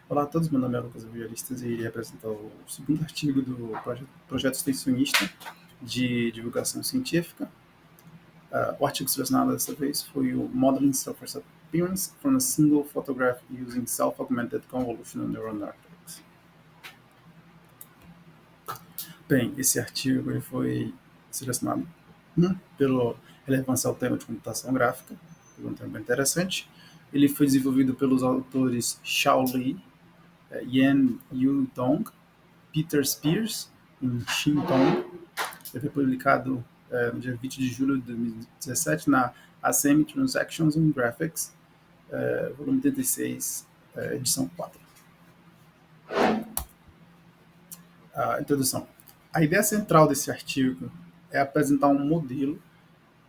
Olá a todos, meu nome é Lucas Evangelistas e irei apresentar o segundo artigo do projeto extensionista de divulgação científica. O artigo selecionado dessa vez foi o Modeling Surface Appearance from a Single Photograph Using Self-Augmented Convolutional Neural Networks. Bem, esse artigo ele foi selecionado pela relevância ao tema de computação gráfica, um tema bem interessante. Ele foi desenvolvido pelos autores Xiao Li, Yan Yu Dong, Peter Spears em Shinton. Ele foi publicado no dia 20 de julho de 2017 na ACM Transactions in Graphics, volume 36, edição 4. Introdução. A ideia central desse artigo é apresentar um modelo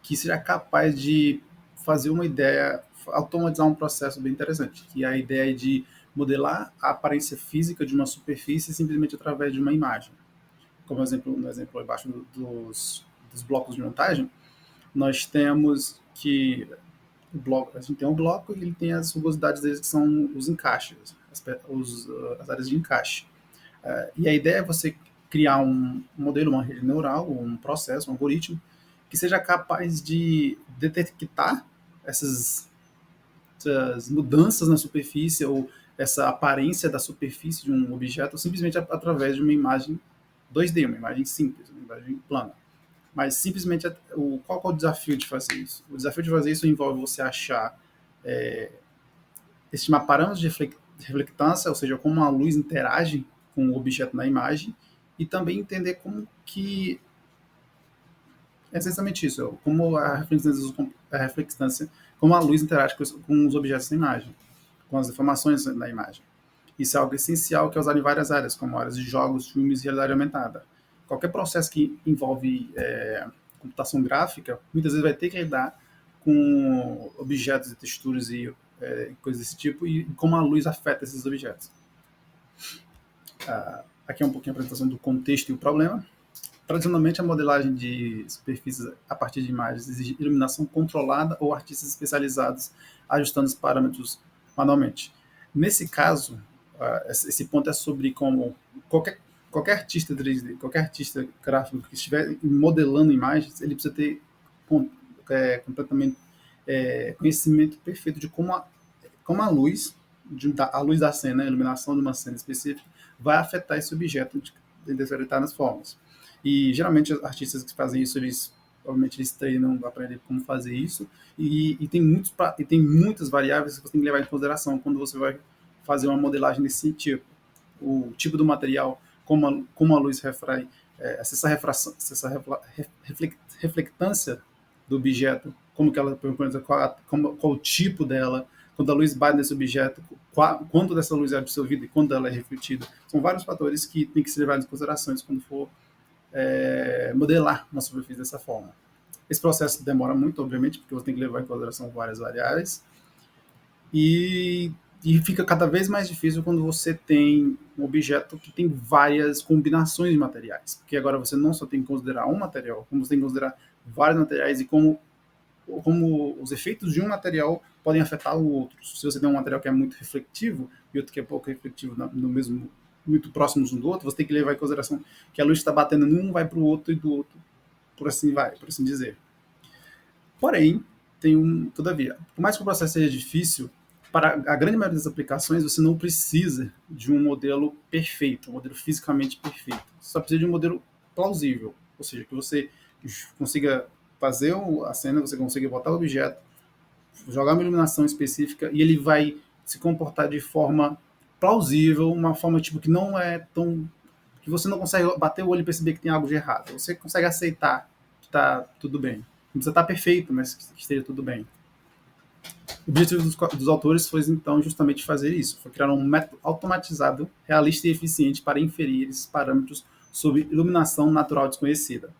que seja capaz de fazer uma ideia, automatizar um processo bem interessante, que é a ideia de modelar a aparência física de uma superfície simplesmente através de uma imagem. Como no exemplo abaixo dos blocos de montagem, nós temos que a gente tem um bloco e ele tem as rugosidades deles que são os encaixes, as áreas de encaixe. E a ideia é você criar um modelo, uma rede neural, um processo, um algoritmo, que seja capaz de detectar essas mudanças na superfície ou essa aparência da superfície de um objeto simplesmente através de uma imagem 2D, uma imagem simples, uma imagem plana. Mas simplesmente, qual é o desafio de fazer isso? O desafio de fazer isso envolve você achar, estimar parâmetros de reflectância, ou seja, como a luz interage com o objeto na imagem, e também entender como que, é essencialmente isso, como a reflectância, como a luz interage com os objetos na imagem, com as informações na imagem. Isso é algo essencial que é usado em várias áreas, como áreas de jogos, filmes e realidade aumentada. Qualquer processo que envolve computação gráfica, muitas vezes vai ter que lidar com objetos e texturas e coisas desse tipo, e como a luz afeta esses objetos. Aqui é um pouquinho a apresentação do contexto e o problema. Tradicionalmente, a modelagem de superfícies a partir de imagens exige iluminação controlada ou artistas especializados ajustando os parâmetros manualmente. Nesse caso, esse ponto é sobre como qualquer artista 3D, qualquer artista gráfico que estiver modelando imagens, ele precisa ter completamente conhecimento perfeito de como a luz, a luz da cena, a iluminação de uma cena específica, vai afetar esse objeto de determinadas formas. E geralmente os artistas que fazem isso, obviamente eles treinam para aprender como fazer isso, e tem muitas variáveis que você tem que levar em consideração quando você vai fazer uma modelagem desse tipo. O tipo do material, como a luz refrai, se essa reflectância do objeto, como que ela, qual o tipo dela, quando a luz bate nesse objeto, quanto dessa luz é absorvida e quando ela é refletida. São vários fatores que tem que ser levados em consideração quando for modelar uma superfície dessa forma. Esse processo demora muito, obviamente, porque você tem que levar em consideração várias variáveis, e fica cada vez mais difícil quando você tem um objeto que tem várias combinações de materiais, porque agora você não só tem que considerar um material, como você tem que considerar vários materiais e como os efeitos de um material podem afetar o outro. Se você tem um material que é muito refletivo e outro que é pouco refletivo no mesmo, muito próximos um do outro, você tem que levar em consideração que a luz está batendo num, vai para o outro e do outro, por assim dizer. Porém, todavia, por mais que o processo seja difícil, para a grande maioria das aplicações você não precisa de um modelo perfeito, um modelo fisicamente perfeito. Você só precisa de um modelo plausível, ou seja, que você consiga fazer a cena, você consiga botar o objeto, jogar uma iluminação específica e ele vai se comportar de forma plausível, uma forma tipo que não é tão, que você não consegue bater o olho e perceber que tem algo de errado. Você consegue aceitar que está tudo bem. Não precisa estar perfeito, mas que esteja tudo bem. O objetivo dos autores foi, então, justamente fazer isso. Foi criar um método automatizado, realista e eficiente para inferir esses parâmetros sobre iluminação natural desconhecida.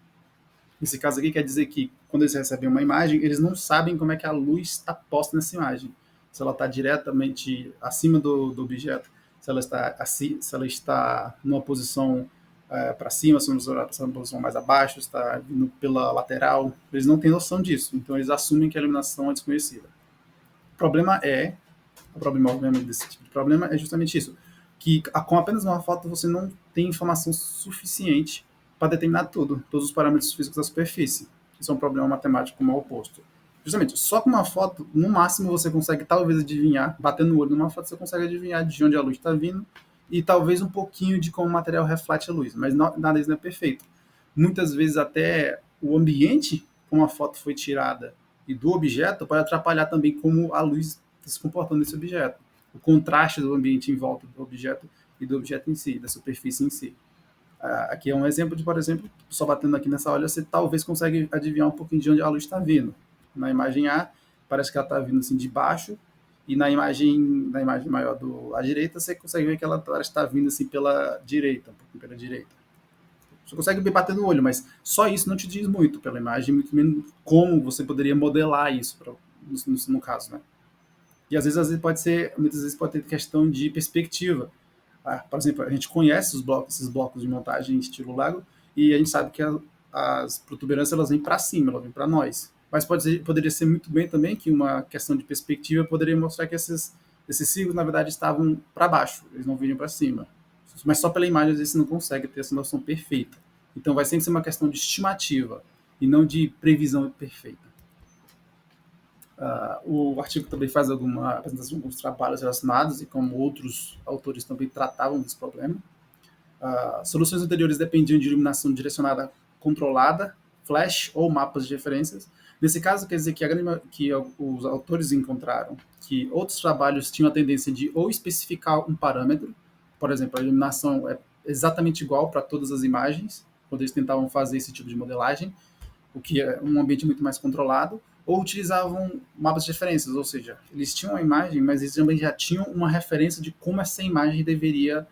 Nesse caso aqui, quer dizer que, quando eles recebem uma imagem, eles não sabem como é que a luz está posta nessa imagem. Se ela está diretamente acima do objeto, se ela está numa posição para cima, se ela está numa posição mais abaixo, está vindo pela lateral. Eles não têm noção disso, então eles assumem que a iluminação é desconhecida. O problema é O problema, obviamente, desse tipo de problema é justamente isso, que com apenas uma foto você não tem informação suficiente para determinar tudo, todos os parâmetros físicos da superfície. Isso é um problema matemático como é o oposto. Justamente, só com uma foto, no máximo você consegue talvez adivinhar, batendo o olho numa foto, você consegue adivinhar de onde a luz está vindo e talvez um pouquinho de como o material reflete a luz, mas nada disso não é perfeito. Muitas vezes até o ambiente como a foto foi tirada e do objeto pode atrapalhar também como a luz está se comportando nesse objeto. O contraste do ambiente em volta do objeto e do objeto em si, da superfície em si. Aqui é um exemplo de, por exemplo, só batendo aqui nessa olha, você talvez consegue adivinhar um pouquinho de onde a luz está vindo. Na imagem A, parece que ela está vindo assim de baixo, e na imagem maior à direita, você consegue ver que ela parece estar vindo assim pela direita, um pouquinho pela direita. Você consegue bater no olho, mas só isso não te diz muito pela imagem, muito menos como você poderia modelar isso, no caso, né? E muitas vezes pode ter questão de perspectiva. Por exemplo, a gente conhece esses blocos de montagem em estilo Lego e a gente sabe que as protuberâncias elas vêm para cima, elas vêm para nós. Mas poderia ser muito bem também que uma questão de perspectiva poderia mostrar que esses círculos, na verdade, estavam para baixo, eles não vinham para cima. Mas só pela imagem, às vezes, você não consegue ter essa noção perfeita. Então, vai sempre ser uma questão de estimativa e não de previsão perfeita. O artigo também faz alguma apresentação de alguns trabalhos relacionados e como outros autores também tratavam desse problema. Soluções anteriores dependiam de iluminação direcionada controlada, flash ou mapas de referências. Nesse caso, quer dizer que os autores encontraram que outros trabalhos tinham a tendência de ou especificar um parâmetro, por exemplo, a iluminação é exatamente igual para todas as imagens, quando eles tentavam fazer esse tipo de modelagem, o que é um ambiente muito mais controlado, ou utilizavam mapas de referências, ou seja, eles tinham a imagem, mas eles também já tinham uma referência de como essa imagem deveria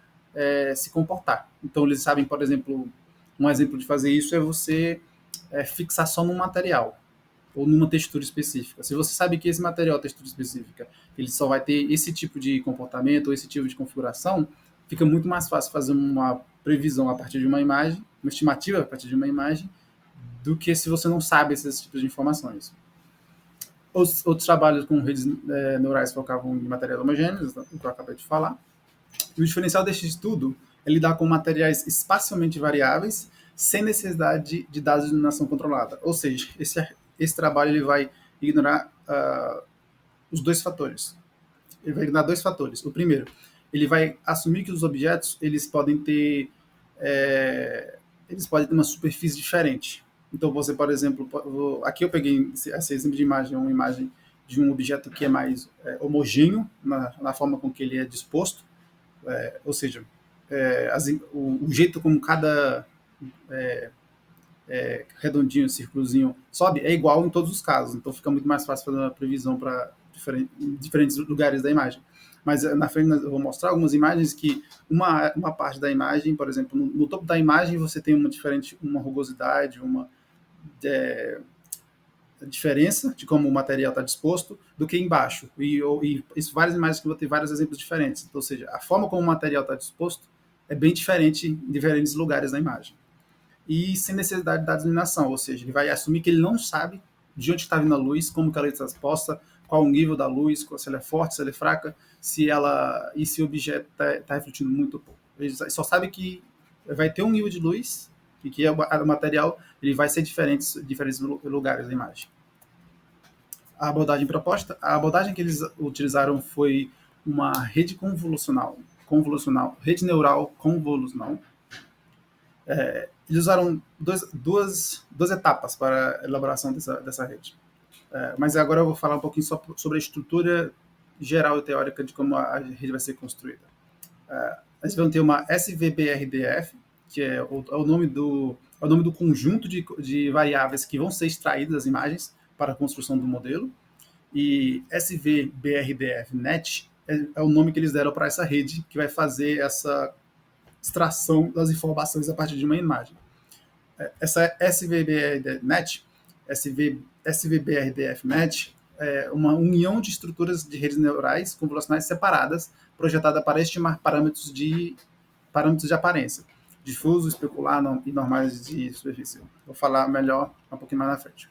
se comportar. Então, eles sabem, por exemplo, um exemplo de fazer isso é você fixar só num material ou numa textura específica. Se você sabe que esse material, textura específica, ele só vai ter esse tipo de comportamento ou esse tipo de configuração, fica muito mais fácil fazer uma previsão a partir de uma imagem, uma estimativa a partir de uma imagem, do que se você não sabe esses tipos de informações. Os outros trabalhos com redes neurais focavam em materiais homogêneos, o que eu acabei de falar. E o diferencial deste estudo é lidar com materiais espacialmente variáveis sem necessidade de dados de iluminação controlada. Ou seja, esse trabalho ele vai ignorar os dois fatores. Ele vai ignorar dois fatores. O primeiro, ele vai assumir que os objetos eles podem ter uma superfície diferente. Então, você, por exemplo, aqui eu peguei esse exemplo de imagem, uma imagem de um objeto que é mais homogêneo na forma com que ele é disposto, ou seja, o jeito como cada redondinho, círculozinho sobe é igual em todos os casos, então fica muito mais fácil fazer uma previsão para diferentes lugares da imagem. Mas na frente eu vou mostrar algumas imagens que uma parte da imagem, por exemplo, no topo da imagem você tem uma rugosidade, uma diferença de como o material está disposto do que embaixo. E isso, várias imagens que eu vou ter vários exemplos diferentes. Então, ou seja, a forma como o material está disposto é bem diferente em diferentes lugares da imagem. E sem necessidade da iluminação, ou seja, ele vai assumir que ele não sabe de onde está vindo a luz, como que ela está exposta, qual o nível da luz, se ela é forte, se ela é fraca, se o objeto está refletindo muito ou pouco. Ele só sabe que vai ter um nível de luz e que o material ele vai ser diferentes lugares da imagem. A abordagem que eles utilizaram foi uma rede rede neural convolucional. Eles usaram duas etapas para a elaboração dessa rede. Mas agora eu vou falar um pouquinho sobre a estrutura geral e teórica de como a rede vai ser construída. Eles vão ter uma SVBRDF, que é o nome do conjunto de variáveis que vão ser extraídas das imagens para a construção do modelo. E SVBRDF-NET é o nome que eles deram para essa rede que vai fazer essa extração das informações a partir de uma imagem. Essa SVBRDF-NET é uma união de estruturas de redes neurais convolucionais separadas, projetada para estimar parâmetros de aparência, difuso, especular e normais de superfície. Vou falar melhor um pouquinho mais na frente.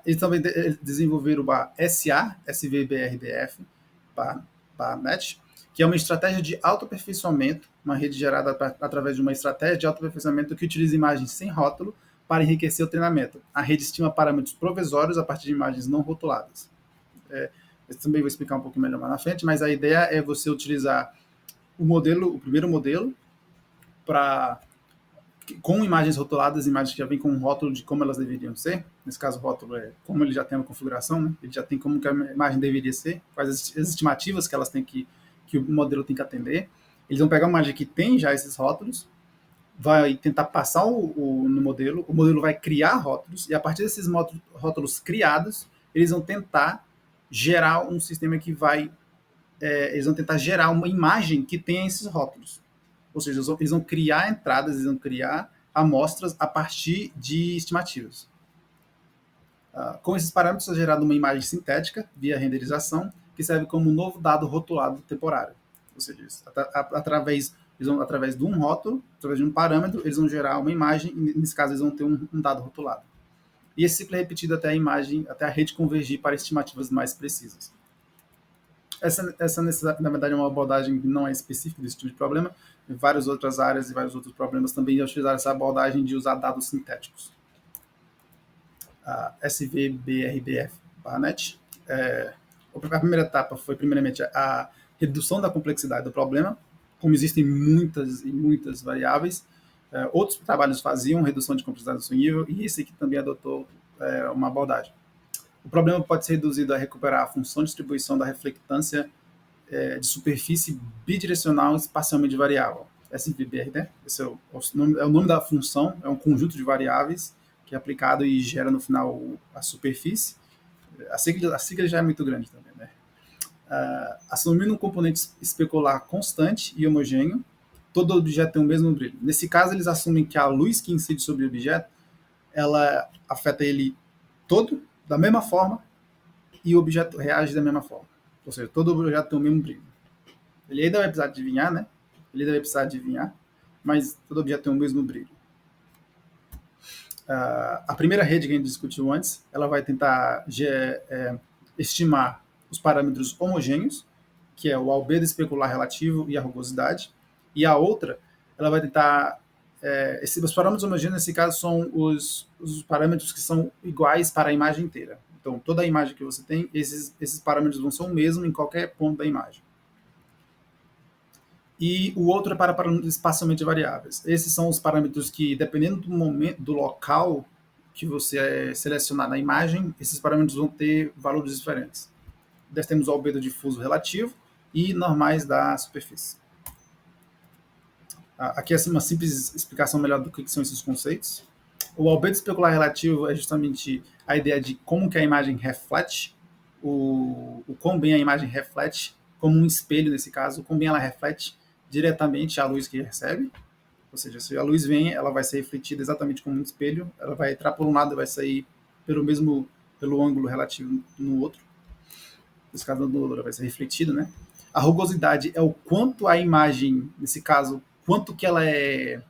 Eles também desenvolveram a SVBRDF, Barnett, que é uma estratégia de autoaperfeiçoamento, uma rede gerada através de uma estratégia de autoaperfeiçoamento que utiliza imagens sem rótulo para enriquecer o treinamento. A rede estima parâmetros provisórios a partir de imagens não rotuladas. Eu também vou explicar um pouco melhor mais na frente, mas a ideia é você utilizar o primeiro modelo, com imagens rotuladas, imagens que já vêm com um rótulo de como elas deveriam ser. Nesse caso, o rótulo é como ele já tem uma configuração, né? Ele já tem como que a imagem deveria ser, quais as estimativas que elas têm que o modelo tem que atender. Eles vão pegar uma imagem que tem já esses rótulos, vai tentar passar no modelo, o modelo vai criar rótulos, e a partir desses rótulos criados, eles vão tentar gerar um sistema que eles vão tentar gerar uma imagem que tenha esses rótulos. Ou seja, eles vão criar entradas, eles vão criar amostras a partir de estimativas. Com esses parâmetros é gerada uma imagem sintética via renderização, que serve como um novo dado rotulado temporário. Ou seja, através de um rótulo, através de um parâmetro, eles vão gerar uma imagem, e nesse caso eles vão ter um dado rotulado. E esse ciclo é repetido até a rede convergir para estimativas mais precisas. Essa na verdade, é uma abordagem que não é específica desse tipo de problema. Em várias outras áreas e vários outros problemas também utilizaram essa abordagem de usar dados sintéticos. A SVBRBF Barnett. A primeira etapa foi, primeiramente, a redução da complexidade do problema. Como existem muitas e muitas variáveis, outros trabalhos faziam redução de complexidade do seu nível, e esse aqui também adotou uma abordagem. O problema pode ser reduzido a recuperar a função de distribuição da reflectância de superfície bidirecional espacialmente variável. SVBR, né? Esse é o nome da função, é um conjunto de variáveis que é aplicado e gera no final a superfície. A sigla já é muito grande também, né? Assumindo um componente especular constante e homogêneo, todo objeto tem o mesmo brilho. Nesse caso, eles assumem que a luz que incide sobre o objeto, ela afeta ele todo da mesma forma e o objeto reage da mesma forma. Ou seja, todo objeto tem o mesmo brilho. Ele ainda vai precisar adivinhar, né? Mas todo objeto tem o mesmo brilho. A primeira rede que a gente discutiu antes, ela vai tentar estimar os parâmetros homogêneos, que é o albedo especular relativo e a rugosidade. E a outra, ela vai tentar... os parâmetros homogêneos, nesse caso, são os parâmetros que são iguais para a imagem inteira. Então, toda a imagem que você tem, esses parâmetros vão ser o mesmo em qualquer ponto da imagem. E o outro é para parâmetros espacialmente variáveis. Esses são os parâmetros que, dependendo do momento, do local que você selecionar na imagem, esses parâmetros vão ter valores diferentes. Nós temos o albedo difuso relativo e normais da superfície. Aqui é assim, uma simples explicação melhor do que são esses conceitos. O albedo especular relativo é justamente a ideia de como que a imagem reflete, o quão bem a imagem reflete, como um espelho nesse caso, o quão bem ela reflete diretamente a luz que recebe. Ou seja, se a luz vem, ela vai ser refletida exatamente como um espelho, ela vai entrar por um lado e vai sair pelo ângulo relativo no outro. Nesse caso, ela vai ser refletida, né? A rugosidade é o quanto a imagem, nesse caso, quanto que ela é...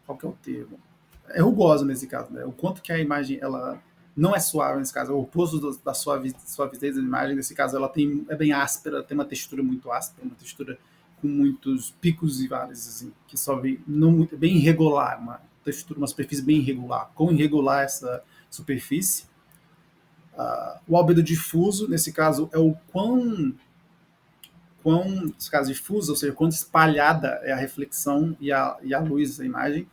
Qual que é o termo? É rugosa nesse caso, né? O quanto que a imagem ela não é suave nesse caso, é o oposto da suavidez da imagem. Nesse caso, ela é bem áspera, tem uma textura muito áspera, uma textura com muitos picos e vales, assim, que só vem bem irregular, uma textura, uma superfície bem irregular. Quão irregular essa superfície? O albedo difuso, nesse caso, é o quão nesse caso, difuso, ou seja, quanto espalhada é a reflexão e a luz da imagem.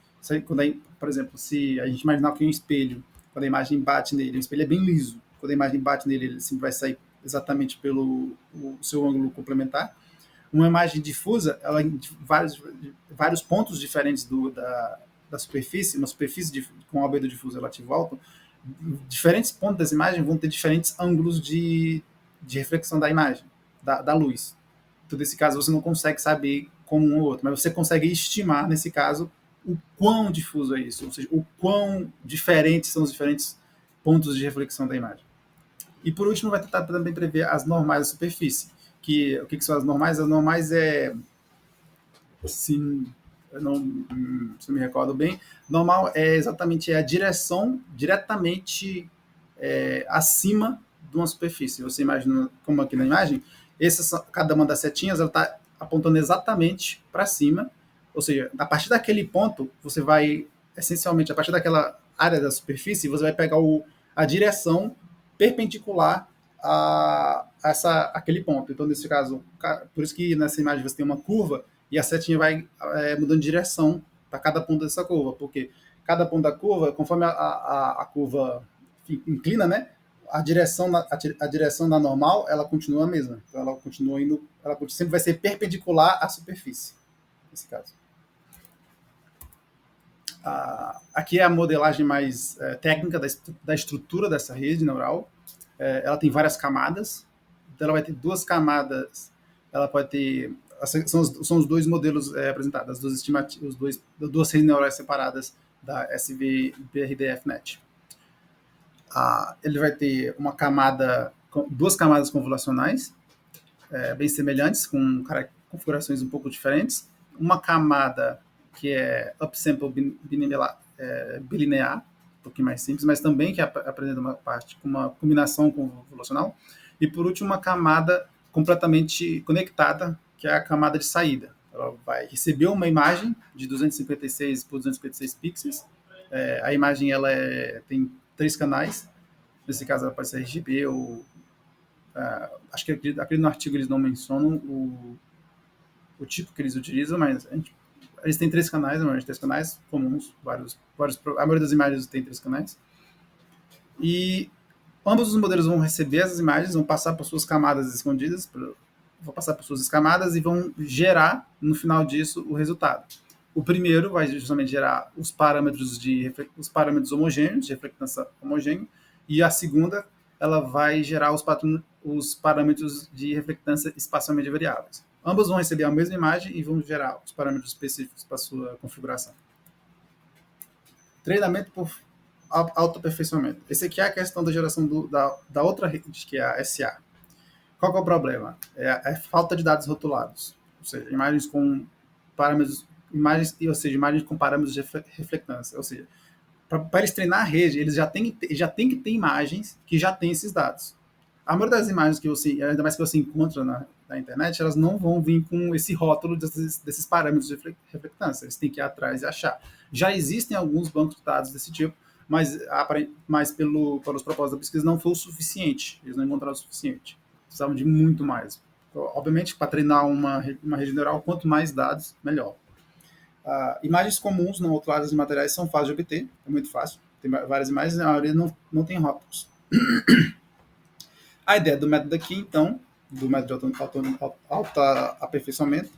Por exemplo, se a gente imaginar que é um espelho, quando a imagem bate nele, o espelho é bem liso. Quando a imagem bate nele, ele sempre vai sair exatamente pelo seu ângulo complementar. Uma imagem difusa, ela em vários pontos diferentes da superfície, uma superfície com albedo difuso relativo alto, diferentes pontos das imagens vão ter diferentes ângulos de reflexão da imagem, da luz. Então, nesse caso, você não consegue saber como um ou outro, mas você consegue estimar, nesse caso, o quão difuso é isso, ou seja, o quão diferentes são os diferentes pontos de reflexão da imagem. E, por último, vai tentar também prever as normais da superfície. O que são as normais? As normais se eu me recordo bem, normal é exatamente a direção diretamente acima de uma superfície. Você imagina, como aqui na imagem, Cada uma das setinhas ela está apontando exatamente para cima, ou seja, a partir daquele ponto, você vai, essencialmente, a partir daquela área da superfície, você vai pegar a direção perpendicular aquele ponto. Então, nesse caso, por isso que nessa imagem você tem uma curva e a setinha vai mudando de direção para cada ponto dessa curva, porque cada ponto da curva, conforme a curva inclina, né, a direção da normal, ela continua a mesma. Então, ela continua indo, ela sempre vai ser perpendicular à superfície, nesse caso. Aqui é a modelagem mais técnica da estrutura dessa rede neural. Ela tem várias camadas. Então, ela vai ter duas camadas. Ela pode ter... São os dois modelos apresentados, as duas estimativas, duas redes neurais separadas da SVBRDF-NET. Ele vai ter duas camadas convolucionais, bem semelhantes, com configurações um pouco diferentes. Uma camada que é upsample bilinear, um pouquinho mais simples, mas também que apresenta uma parte com uma combinação convolucional. E, por último, uma camada completamente conectada, que é a camada de saída. Ela vai receber uma imagem de 256 por 256 pixels. A imagem tem 3 canais. Nesse caso, ela pode ser RGB ou... acho que aquele no artigo eles não mencionam o tipo que eles utilizam, mas eles têm 3 canais, normalmente 3 canais comuns, a maioria das imagens tem 3 canais. E ambos os modelos vão receber essas imagens, vão passar por suas camadas escondidas, e vão gerar, no final disso, o resultado. O primeiro vai justamente gerar os parâmetros homogêneos, de reflectância homogênea, e a segunda ela vai gerar os parâmetros de reflectância espacialmente variáveis. Ambos vão receber a mesma imagem e vão gerar os parâmetros específicos para a sua configuração. Treinamento por autoaperfeiçoamento. Esse aqui é a questão da geração da outra rede, que é a SA. Qual que é o problema? É a falta de dados rotulados, ou seja, imagens com parâmetros de reflectância, ou seja, para eles treinar a rede, eles já têm que ter imagens que já têm esses dados. A maioria das imagens ainda mais que você encontra na internet, elas não vão vir com esse rótulo desses parâmetros de reflectância. Eles têm que ir atrás e achar. Já existem alguns bancos de dados desse tipo, mas pelos propósitos da pesquisa não foi o suficiente. Eles não encontraram o suficiente. Precisavam de muito mais. Então, obviamente, para treinar uma rede neural, quanto mais dados, melhor. Imagens comuns não rotuladas de materiais são fáceis de obter, é muito fácil. Tem várias imagens, a maioria não tem rótulos. A ideia do método aqui, então, do método de autoaperfeiçoamento,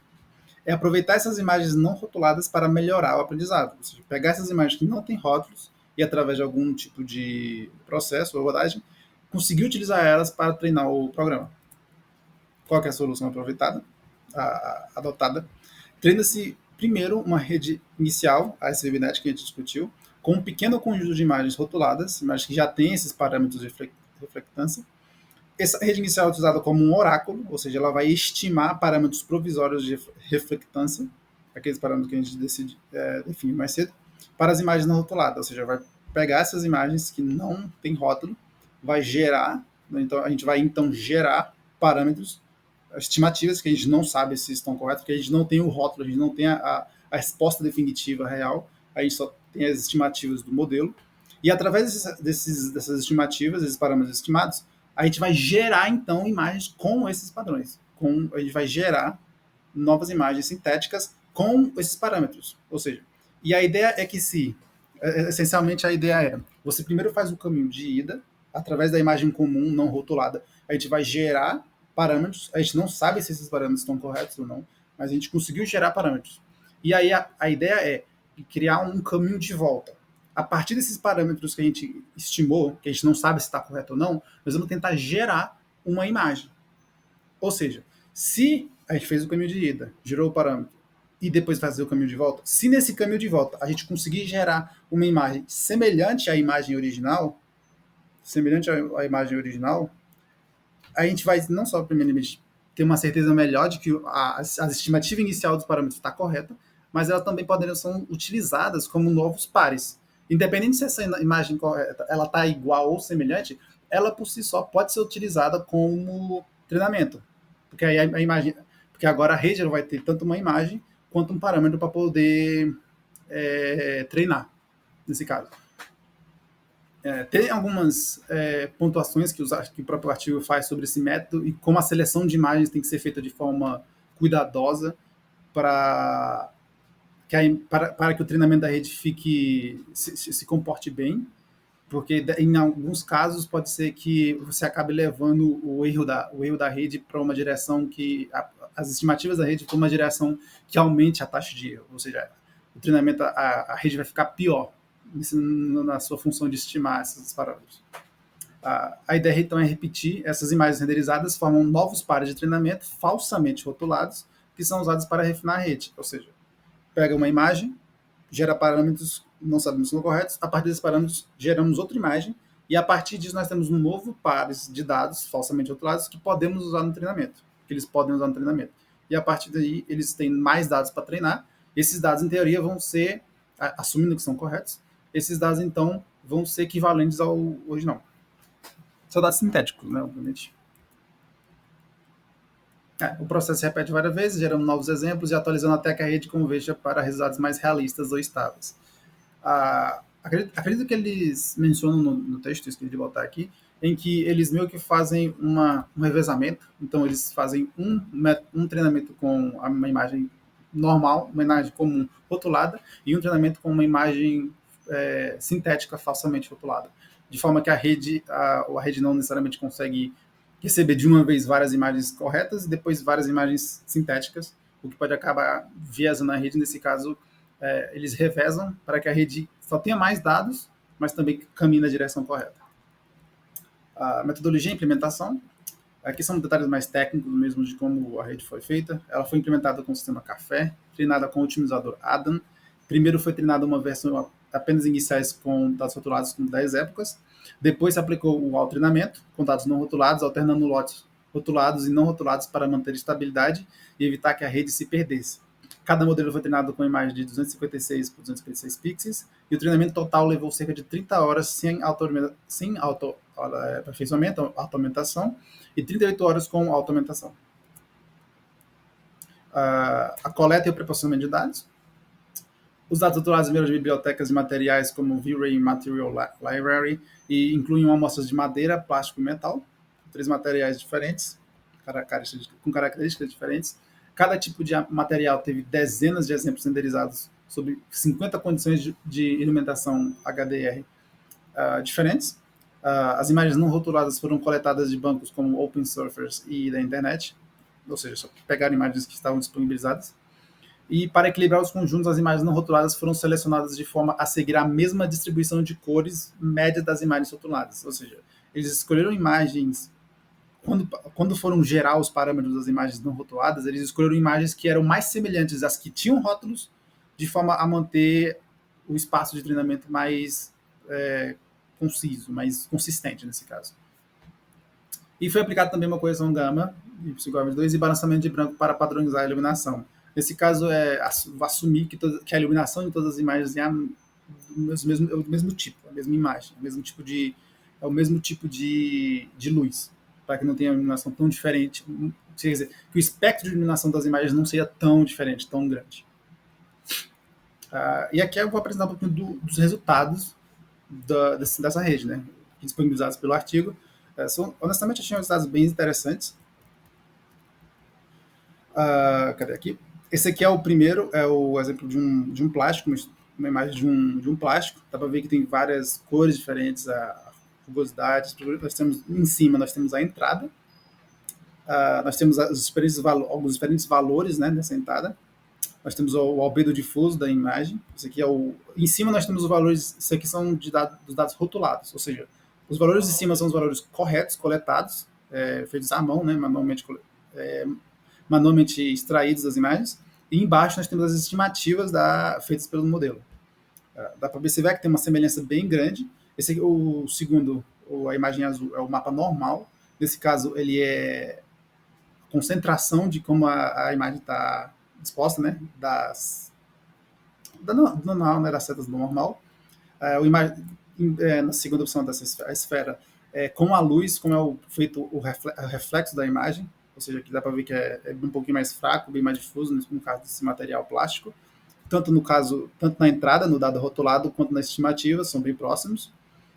é aproveitar essas imagens não rotuladas para melhorar o aprendizado. Ou seja, pegar essas imagens que não têm rótulos e, através de algum tipo de processo ou abordagem, conseguir utilizar elas para treinar o programa. Qual que é a solução aproveitada, adotada? Treina-se primeiro uma rede inicial, a SVBNet, que a gente discutiu, com um pequeno conjunto de imagens rotuladas, imagens que já têm esses parâmetros de reflectância. Essa rede inicial é utilizada como um oráculo, ou seja, ela vai estimar parâmetros provisórios de reflectância, aqueles parâmetros que a gente definir mais cedo, para as imagens não rotuladas, ou seja, vai pegar essas imagens que não têm rótulo, vai gerar, então a gente vai gerar parâmetros estimativas que a gente não sabe se estão corretas, porque a gente não tem o rótulo, a gente não tem a resposta definitiva real, a gente só tem as estimativas do modelo, e através dessas estimativas, esses parâmetros estimados, a gente vai gerar, então, imagens com esses padrões. A gente vai gerar novas imagens sintéticas com esses parâmetros. Ou seja, e a ideia é que essencialmente a ideia é, você primeiro faz o caminho de ida, através da imagem comum, não rotulada, a gente vai gerar parâmetros, a gente não sabe se esses parâmetros estão corretos ou não, mas a gente conseguiu gerar parâmetros. E aí a ideia é criar um caminho de volta. A partir desses parâmetros que a gente estimou, que a gente não sabe se está correto ou não, nós vamos tentar gerar uma imagem. Ou seja, se a gente fez o caminho de ida, gerou o parâmetro, e depois fazer o caminho de volta, se nesse caminho de volta a gente conseguir gerar uma imagem semelhante à imagem original, a gente vai não só, primeiramente, ter uma certeza melhor de que a estimativa inicial dos parâmetros está correta, mas elas também poderiam ser utilizadas como novos pares. Independente se essa imagem correta ela está igual ou semelhante, ela por si só pode ser utilizada como treinamento. porque aí a imagem, porque agora a rede ela vai ter tanto uma imagem quanto um parâmetro para poder treinar, nesse caso. Tem algumas pontuações que o próprio artigo faz sobre esse método e como a seleção de imagens tem que ser feita de forma cuidadosa para para que o treinamento da rede se comporte bem, porque em alguns casos pode ser que você acabe levando o erro da rede para uma direção as estimativas da rede para uma direção que aumente a taxa de erro, ou seja, o treinamento, a rede vai ficar pior na sua função de estimar esses parâmetros. A ideia então é repetir essas imagens renderizadas, formam novos pares de treinamento falsamente rotulados, que são usados para refinar a rede, ou seja, pega uma imagem, gera parâmetros, não sabemos se são corretos, a partir desses parâmetros geramos outra imagem, e a partir disso nós temos um novo pares de dados falsamente rotulados que podemos usar no treinamento, que eles podem usar no treinamento. E a partir daí eles têm mais dados para treinar, esses dados em teoria vão ser, assumindo que são corretos, esses dados então vão ser equivalentes ao original. São dados sintéticos, né, obviamente. O processo se repete várias vezes, gerando novos exemplos e atualizando até que a rede converja para resultados mais realistas ou estáveis. Acredito que eles mencionam no texto, isso que eu de botar aqui, em que eles meio que fazem um revezamento. Então, eles fazem um treinamento com uma imagem normal, uma imagem comum rotulada, e um treinamento com uma imagem sintética falsamente rotulada. De forma que a rede não necessariamente consegue receber de uma vez várias imagens corretas e depois várias imagens sintéticas, o que pode acabar viesando a rede. Nesse caso, eles revezam para que a rede só tenha mais dados, mas também caminhe na direção correta. A metodologia e implementação. Aqui são detalhes mais técnicos mesmo de como a rede foi feita. Ela foi implementada com o sistema Café, treinada com o otimizador Adam. Primeiro foi treinada uma versão apenas iniciais com dados rotulados com 10 épocas. Depois se aplicou o autotreinamento com dados não rotulados, alternando lotes rotulados e não rotulados para manter estabilidade e evitar que a rede se perdesse. Cada modelo foi treinado com imagem de 256 por 256 pixels e o treinamento total levou cerca de 30 horas sem aperfeiçoamento, automentação, e 38 horas com automentação. A coleta e o proporcionamento de dados. Os dados rotulados vieram de bibliotecas de materiais como V-Ray Material Library e incluem amostras de madeira, plástico e metal, 3 materiais diferentes, com características diferentes. Cada tipo de material teve dezenas de exemplos renderizados sobre 50 condições de iluminação HDR diferentes. As imagens não rotuladas foram coletadas de bancos como OpenSurfers e da internet, ou seja, só pegaram imagens que estavam disponibilizadas. E para equilibrar os conjuntos, as imagens não rotuladas foram selecionadas de forma a seguir a mesma distribuição de cores média das imagens rotuladas. Ou seja, eles escolheram imagens, quando foram gerar os parâmetros das imagens não rotuladas, eles escolheram imagens que eram mais semelhantes às que tinham rótulos, de forma a manter o espaço de treinamento mais conciso, mais consistente nesse caso. E foi aplicado também uma correção gama, y2, e balançamento de branco para padronizar a iluminação. Nesse caso, assumir que a iluminação de todas as imagens é o mesmo tipo, a mesma imagem, o mesmo tipo de luz, para que não tenha uma iluminação tão diferente, quer dizer, que o espectro de iluminação das imagens não seja tão diferente, tão grande. E aqui eu vou apresentar um pouquinho dos resultados dessa rede, né, disponibilizados pelo artigo. Honestamente, achei resultados bem interessantes. Cadê aqui? Esse aqui é o primeiro, é o exemplo de um plástico, uma imagem de um plástico. Dá para ver que tem várias cores diferentes, rugosidades. Nós temos em cima, nós temos a entrada, nós temos alguns diferentes valores, né, nessa entrada. Nós temos o albedo difuso da imagem. Esse aqui em cima nós temos os valores. Isso aqui são dos dados rotulados, ou seja, os valores de cima são os valores corretos, coletados, feitos à mão, né, manualmente extraídos das imagens, e embaixo nós temos as estimativas feitas pelo modelo. Dá para perceber que tem uma semelhança bem grande. Esse aqui, o segundo, a imagem azul, é o mapa normal. Nesse caso, ele é a concentração de como a imagem está disposta, né, normal, né, das setas do normal. Na segunda opção dessa esfera, com a luz, como feito o reflexo da imagem. ou seja, aqui dá para ver que é um pouquinho mais fraco, bem mais difuso no caso desse material plástico, tanto na entrada, no dado rotulado, quanto na estimativa, são bem próximos.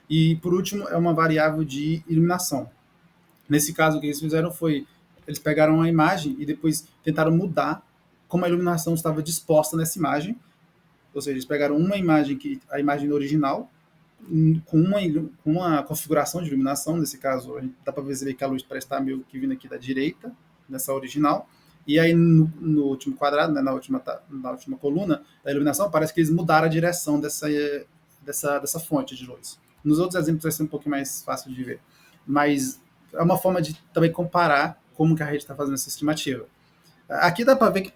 E, por último, é uma variável de iluminação. Nesse caso, o que eles fizeram foi, eles pegaram a imagem e depois tentaram mudar como a iluminação estava disposta nessa imagem, ou seja, eles pegaram uma imagem, a imagem original, com uma configuração de iluminação, nesse caso, dá para ver que a luz parece estar meio que vindo aqui da direita, nessa original, e aí no último quadrado, né, na última coluna da iluminação, parece que eles mudaram a direção dessa fonte de luz. Nos outros exemplos vai ser um pouquinho mais fácil de ver, mas é uma forma de também comparar como que a rede está fazendo essa estimativa. Aqui dá para ver que,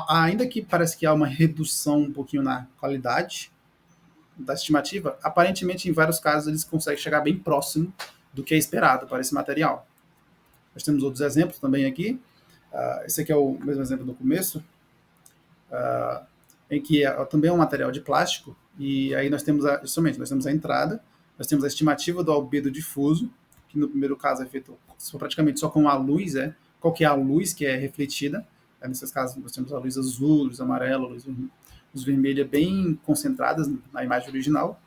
ainda que parece que há uma redução um pouquinho na qualidade da estimativa, aparentemente, em vários casos, eles conseguem chegar bem próximo do que é esperado para esse material. Nós temos outros exemplos também aqui. Esse aqui é o mesmo exemplo do começo, em que também é um material de plástico, e aí nós temos nós temos a entrada, nós temos a estimativa do albedo difuso, que no primeiro caso é feito praticamente só com a luz, qual que é a luz que é refletida. Nesses casos nós temos a luz azul, luz amarela, luz vermelha bem concentradas na imagem original.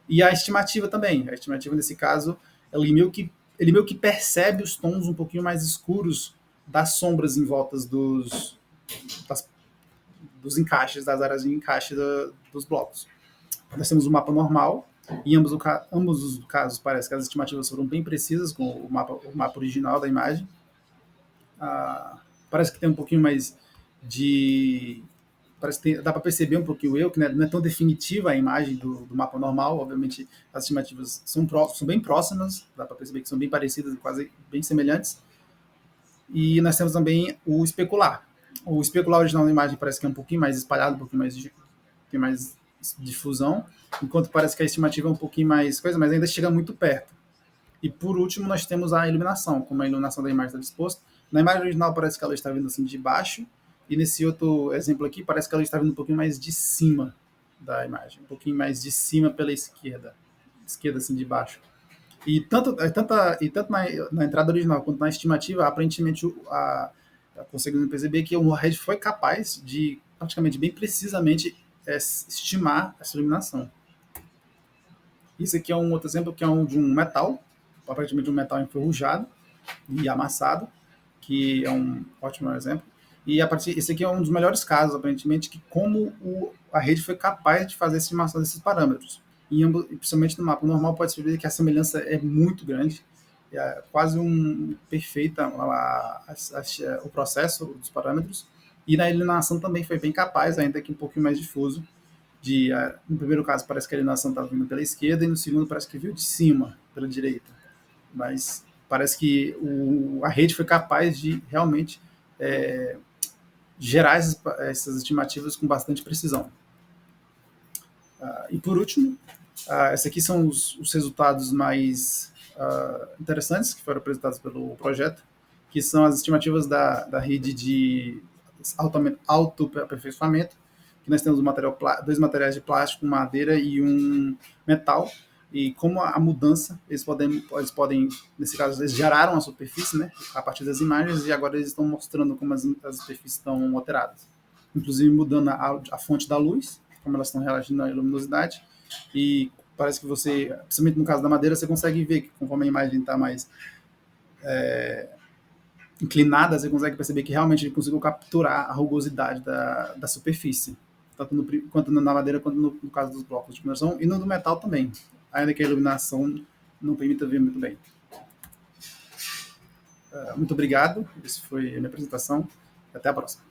E a estimativa também. A estimativa, nesse caso, ele meio que percebe os tons um pouquinho mais escuros das sombras em volta dos encaixes, das áreas de encaixe dos blocos. Nós temos o mapa normal, e em ambos os casos parece que as estimativas foram bem precisas com o mapa original da imagem. Parece que tem um pouquinho mais de... dá para perceber um pouquinho o erro, que não é tão definitiva a imagem do mapa normal. Obviamente, as estimativas são bem próximas, dá para perceber que são bem parecidas, quase bem semelhantes. E nós temos também o especular. O especular original da imagem parece que é um pouquinho mais espalhado, um pouquinho mais difusão, enquanto parece que a estimativa é um pouquinho mais coisa, mas ainda chega muito perto. E por último, nós temos a iluminação, como a iluminação da imagem está disposta. Na imagem original parece que ela está vindo assim de baixo, e nesse outro exemplo aqui parece que ela está vindo um pouquinho mais de cima da imagem, um pouquinho mais de cima pela esquerda assim de baixo. E tanto na entrada original quanto na estimativa, aparentemente conseguimos perceber que o Red foi capaz de praticamente bem precisamente estimar essa iluminação. Isso aqui é um outro exemplo que é de um metal, aparentemente um metal enferrujado e amassado, que é um ótimo exemplo. E esse aqui é um dos melhores casos, aparentemente, que como a rede foi capaz de fazer a estimação desses parâmetros. E principalmente no mapa normal pode-se ver que a semelhança é muito grande, é quase perfeita o processo dos parâmetros. E na iluminação também foi bem capaz, ainda que um pouquinho mais difuso. No primeiro caso parece que a iluminação estava vindo pela esquerda, e no segundo parece que veio de cima, pela direita. Mas parece que a rede foi capaz de realmente gerar essas estimativas com bastante precisão. E por último, esses aqui são os resultados mais interessantes que foram apresentados pelo projeto, que são as estimativas da rede de autoaperfeiçoamento, que nós temos dois materiais de plástico, madeira e um metal, e como a mudança, eles podem, nesse caso, eles geraram a superfície, né, a partir das imagens, e agora eles estão mostrando como as superfícies estão alteradas, inclusive mudando a fonte da luz, como elas estão reagindo à luminosidade, e parece que você, principalmente no caso da madeira, você consegue ver que conforme a imagem está mais inclinada, você consegue perceber que realmente ele conseguiu capturar a rugosidade da superfície, tanto na madeira quanto no caso dos blocos de mineração, e no do metal também, ainda que a iluminação não permita ver muito bem. Muito obrigado, essa foi a minha apresentação, até a próxima.